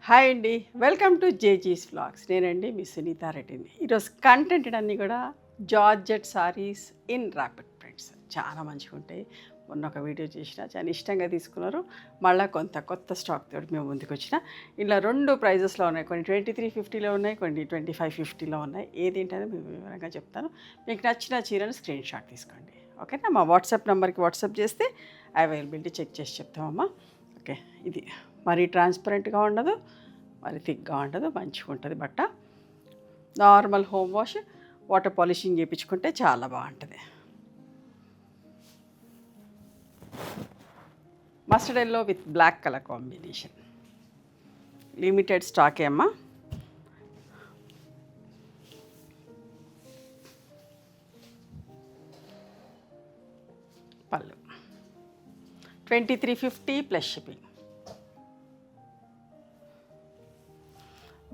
Hi అండి, welcome to జేజీస్ vlogs. నేనండి మీ సునీత రెడ్డిని. ఈరోజు కంటెంట్ అన్నీ కూడా georgette saris in rapid prints చాలా మంచిగా ఉంటాయి. మొన్న ఒక వీడియో చేసిన చాలా ఇష్టంగా తీసుకున్నారు. మళ్ళీ కొత్త స్టాక్ తోటి మేము ముందుకు వచ్చిన. ఇలా రెండు ప్రైజెస్లో ఉన్నాయి. కొన్ని 2350లో ఉన్నాయి, కొన్ని 2550లో ఉన్నాయి. ఏదేంటనే మేము వివరంగా చెప్తాను. మీకు నచ్చిన చీరను స్క్రీన్ షాట్ తీసుకోండి. ఓకేనా? మా వాట్సాప్ నెంబర్కి వాట్సాప్ చేస్తే అవైలబిలిటీ చెక్ చేసి చెప్తామమ్మా. ఓకే, ఇది మరీ ట్రాన్స్పరెంట్గా ఉండదు, మరి థిక్గా ఉండదు, మంచిగా ఉంటుంది బట్ట. Normal home wash, water polishing చేయించుకుంటే చాలా బాగుంటుంది. Mustard yellow with black colour combination. Limited స్టాకే అమ్మా. పళ్ళు 2350 ప్లస్ షిప్పింగ్.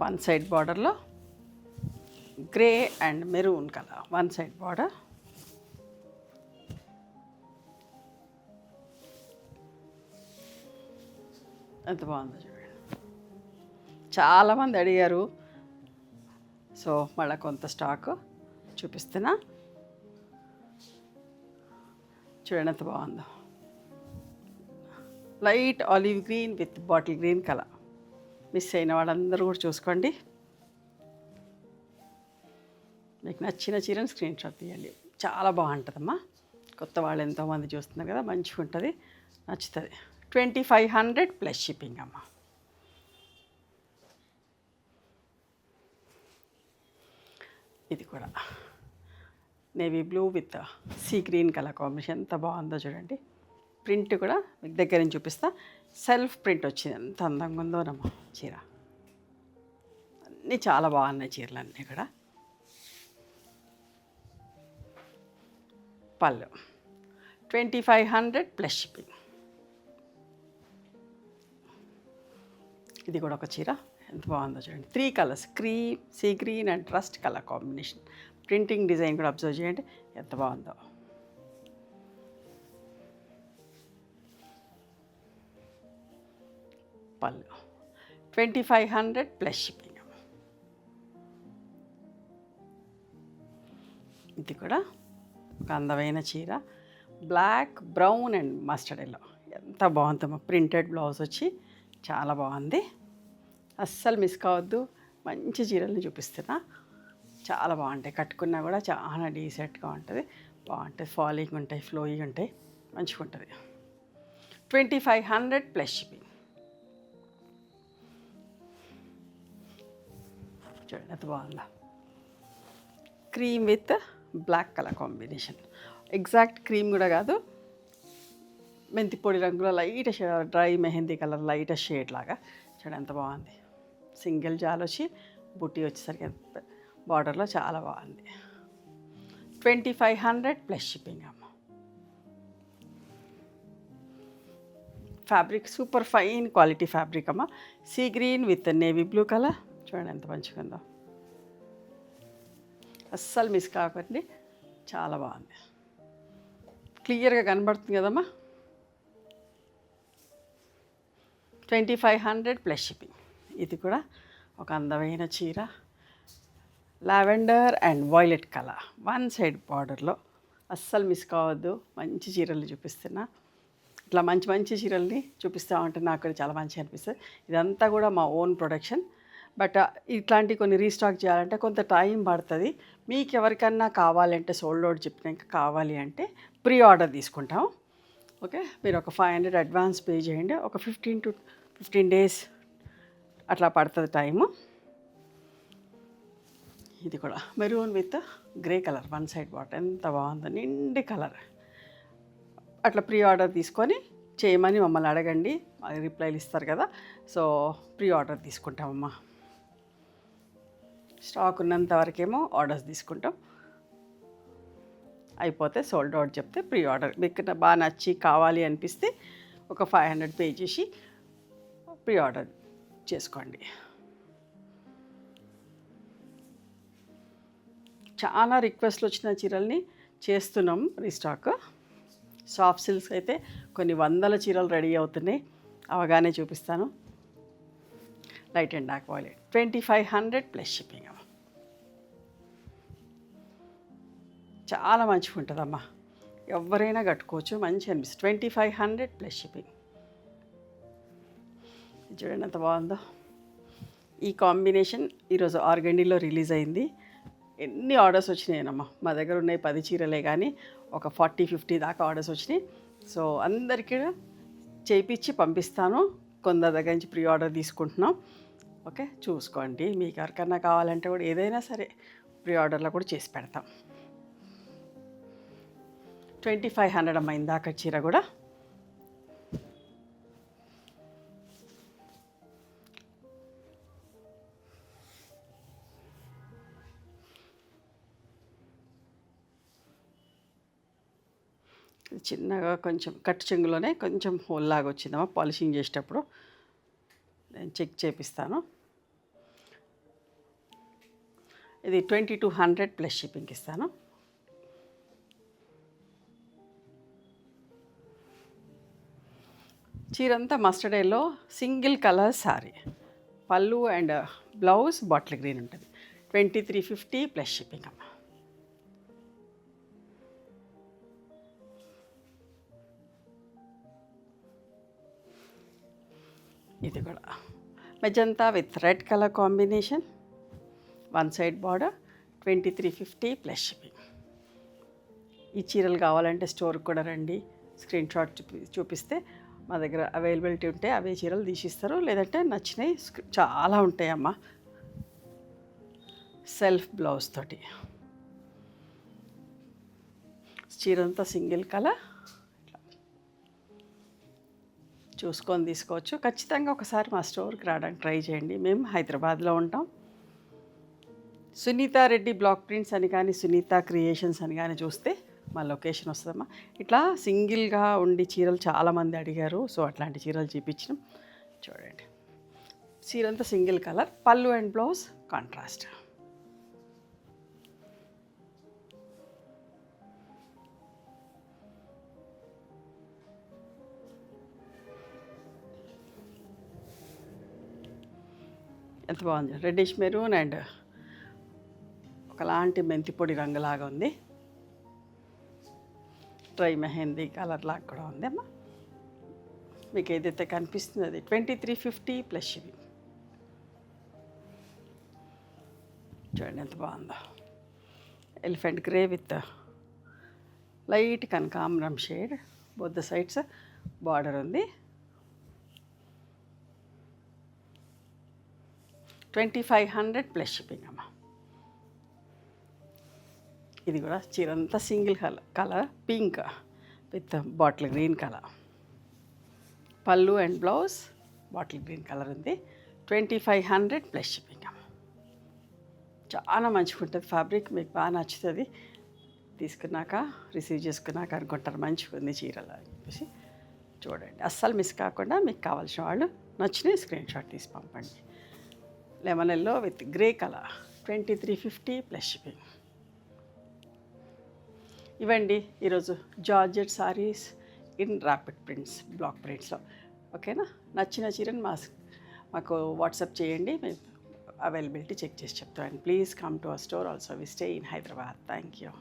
వన్ సైడ్ బార్డర్లో grey and maroon colour, one side border. ఎంత బాగుందో చూడండి. చాలామంది అడిగారు, సో మళ్ళీ కొంత స్టాక్ చూపిస్తున్నా. చూడండి ఎంత బాగుందో. Light olive green with bottle green colour. Miss అయిన వాళ్ళందరూ కూడా చూసుకోండి. మీకు నచ్చిన చీరను స్క్రీన్ షాట్ తీయండి. చాలా బాగుంటుందమ్మా. కొత్త వాళ్ళు ఎంతోమంది చూస్తున్నారు కదా, మంచిగా ఉంటుంది, నచ్చుతుంది. 2500 ప్లస్ షిప్పింగ్ అమ్మ. ఇది కూడా navy blue with sea green colour combination. ఎంత బాగుందో చూడండి. ప్రింట్ కూడా మీకు దగ్గర నుంచి చూపిస్తా. సెల్ఫ్ ప్రింట్ వచ్చింది, ఎంత అందంగా ఉందోనమ్మా చీర. అన్నీ చాలా బాగున్నాయి చీరలు అన్నీ కూడా. పళ్ళు 2500 ప్లస్ షిప్పింగ్. ఇది కూడా ఒక చీర, ఎంత బాగుందో చూడండి. 3 colours, cream, sea green and rust colour combination. Printing design కూడా అబ్జర్వ్ చేయండి, ఎంత బాగుందో. పళ్ళు 2500 ప్లస్ షిప్పింగ్. ఇది కూడా ఒక అందమైన చీర. Black, brown and mustard yellow. ఎంత బాగుందమ్మా. ప్రింటెడ్ బ్లౌజ్ వచ్చి చాలా బాగుంది. అస్సలు మిస్ కావద్దు. మంచి చీరల్ని చూపిస్తున్నా, చాలా బాగుంటాయి. కట్టుకున్నా కూడా చాలా డీసెంట్గా ఉంటుంది, బాగుంటుంది. ఫాలింగ్ ఉంటాయి, ఫ్లోయింగ్ ఉంటాయి, మంచిగా ఉంటుంది. 2500 ప్లస్ షిప్పింగ్. చూడండి ఎంత బాగుందా. Cream with black colour combination. Exact cream కూడా కాదు, మెంతి పొడి రంగులో light shade, dry mehndi colour light shade లాగా. చూడండి ఎంత బాగుంది. సింగిల్ జాల్ వచ్చి బుట్టి వచ్చేసరికి బార్డర్లో చాలా బాగుంది. 2500 ప్లస్ షిప్పింగ్ అమ్మ. Fabric super fine quality fabric అమ్మ. Sea green with navy blue colour. చూడండి ఎంత మంచిగా ఉందో. అస్సలు మిస్ కాకండి, చాలా బాగుంది. క్లియర్గా కనబడుతుంది కదమ్మా. 2500 ప్లస్ షిప్పింగ్. ఇది కూడా ఒక అందమైన చీర. Lavender and violet colour, one side బార్డర్లో. అస్సలు మిస్ కావద్దు. మంచి చీరలు చూపిస్తున్నా. ఇట్లా మంచి మంచి చీరల్ని చూపిస్తూ ఉంటే నాకు కూడా చాలా మంచిగా అనిపిస్తుంది. ఇదంతా కూడా మా ఓన్ ప్రొడక్షన్. బట్ ఇట్లాంటి కొన్ని రీస్టాక్ చేయాలంటే కొంత టైం పడుతుంది. మీకు ఎవరికన్నా కావాలంటే, సోల్డ్ అవుట్ చెప్పినాక కావాలి అంటే ప్రీ ఆర్డర్ తీసుకుంటాం. ఓకే, మీరు ఒక 500 అడ్వాన్స్ పే చేయండి. ఒక 15 to 15 days అట్లా పడుతుంది టైము. ఇది కూడా maroon with grey colour, one side barter. ఎంత బాగుందో, నిండి కలర్. అట్లా ప్రీ ఆర్డర్ తీసుకొని చేయమని మమ్మల్ని అడగండి, రిప్లైలు ఇస్తారు కదా. సో ప్రీ ఆర్డర్ తీసుకుంటామమ్మా. స్టాక్ ఉన్నంత వరకేమో ఆర్డర్స్ తీసుకుంటాం, అయిపోతే సోల్డ్ అవుట్ చెప్తే ప్రీ ఆర్డర్. మీకు బాగా నచ్చి కావాలి అనిపిస్తే ఒక 500 పే చేసి ప్రీ ఆర్డర్ చేసుకోండి. చాలా రిక్వెస్ట్లు వచ్చిన చీరల్ని చేస్తున్నాం రీస్టాక్. సాఫ్ట్ సిల్క్స్ అయితే కొన్ని 100 చీరలు రెడీ అవుతున్నాయి, అవగానే చూపిస్తాను. Light and dark violet 2500 plus shipping అమ్మ. చాలా మంచిగా ఉంటుందమ్మా, ఎవరైనా కట్టుకోవచ్చు, మంచి అనిపిస్తుంది. 2500 ప్లస్ షిప్పింగ్. చూడండి ఎంత బాగుందో. ఈ కాంబినేషన్ ఈరోజు ఆర్గండీలో రిలీజ్ అయింది. ఎన్ని ఆర్డర్స్ వచ్చినాయనమ్మా, మా దగ్గర ఉన్నాయి 10 చీరలే, కానీ ఒక 40-50 దాకా ఆర్డర్స్ వచ్చినాయి. సో అందరికీ చేయించి పంపిస్తాను. కొందరి దగ్గర నుంచి ప్రీ ఆర్డర్ తీసుకుంటున్నాం. ఓకే, చూసుకోండి. మీకు ఎవరికన్నా కావాలంటే కూడా ఏదైనా సరే ప్రీ ఆర్డర్లో కూడా చేసి పెడతాం. 2500 అమ్మ ఇందాక చీర కూడా. చిన్నగా కొంచెం కట్టు చెంగులోనే కొంచెం హోల్ లాగా వచ్చిందమ్మా, పాలిషింగ్ చేసేటప్పుడు నేను చెక్ చేపిస్తాను. ఇది 2200 ప్లస్ షిప్పింగ్ ఇస్తాను. చీరంతా mustard yellow single colour sari, పళ్ళు అండ్ బ్లౌజ్ బాటిల్ గ్రీన్ ఉంటుంది. 2350 ప్లస్ షిప్పింగ్ అమ్మ. ఇది కూడా magenta with red colour combination, one side border, 2350 plus shipping. ఈ చీరలు కావాలంటే స్టోర్కి కూడా రండి, స్క్రీన్ షాట్ చూపిస్తే మా దగ్గర అవైలబిలిటీ ఉంటే అవే చీరలు తీసిస్తారు, లేదంటే నచ్చినవి చాలా ఉంటాయమ్మా. సెల్ఫ్ బ్లౌజ్ తోటి చీరంతా సింగిల్ కలర్, చూసుకొని తీసుకోవచ్చు. ఖచ్చితంగా ఒకసారి మా స్టోర్కి రావడానికి ట్రై చేయండి. మేము హైదరాబాద్లో ఉంటాం. సునీత రెడ్డి బ్లాక్ ప్రింట్స్ అని కానీ, సునీత క్రియేషన్స్ అని కానీ చూస్తే మా లొకేషన్ వస్తుందమ్మా. ఇట్లా సింగిల్గా ఉండి చీరలు చాలామంది అడిగారు, సో అట్లాంటి చీరలు చూపించినాం. చూడండి, చీరంతా సింగిల్ కలర్, పళ్ళు అండ్ బ్లౌజ్ కాంట్రాస్ట్. ఎంత బాగుంది, రెడ్డిష్ మెరూన్ అండ్ ఒకలాంటి మెంతిపొడి రంగులాగా ఉంది. డ్రై మెహందీ కలర్ లాగా కూడా ఉంది అమ్మా. మీకు ఏదైతే కనిపిస్తుందో అది 2350 ప్లస్ ఇవి. చూడండి ఎంత బాగుందో, ఎలిఫెంట్ గ్రే విత్ లైట్ కనకాంబరం shade, both the sides border ఉంది. 2500 ప్లస్ షిప్పింగ్ అమ్మ. ఇది కూడా చీరంతా single colour pink with bottle green colour, పళ్ళు and blouse bottle green colour ఉంది. 2500 ప్లస్ షిప్పింగ్ అమ్మ. చాలా మంచిగా ఉంటుంది ఫ్యాబ్రిక్, మీకు బాగా నచ్చుతుంది. తీసుకున్నాక రిసీవ్ చేసుకున్నాక అనుకుంటారు మంచిగా ఉంది చీరలు అని చెప్పేసి. చూడండి, అస్సలు మిస్ కాకుండా మీకు కావాల్సిన వాళ్ళు నచ్చిన స్క్రీన్ షాట్ తీసి పంపండి. Lemon yellow with grey colour, 2350 plus shipping. ఇవ్వండి ఈరోజు georgette saris in rapid prints, block ప్రింట్స్లో. ఓకేనా, నచ్చిన చీరని మాకు వాట్సాప్ చేయండి, మేము అవైలబిలిటీ చెక్ చేసి చెప్తాం. And please come to our store also. We stay in Hyderabad. Thank you.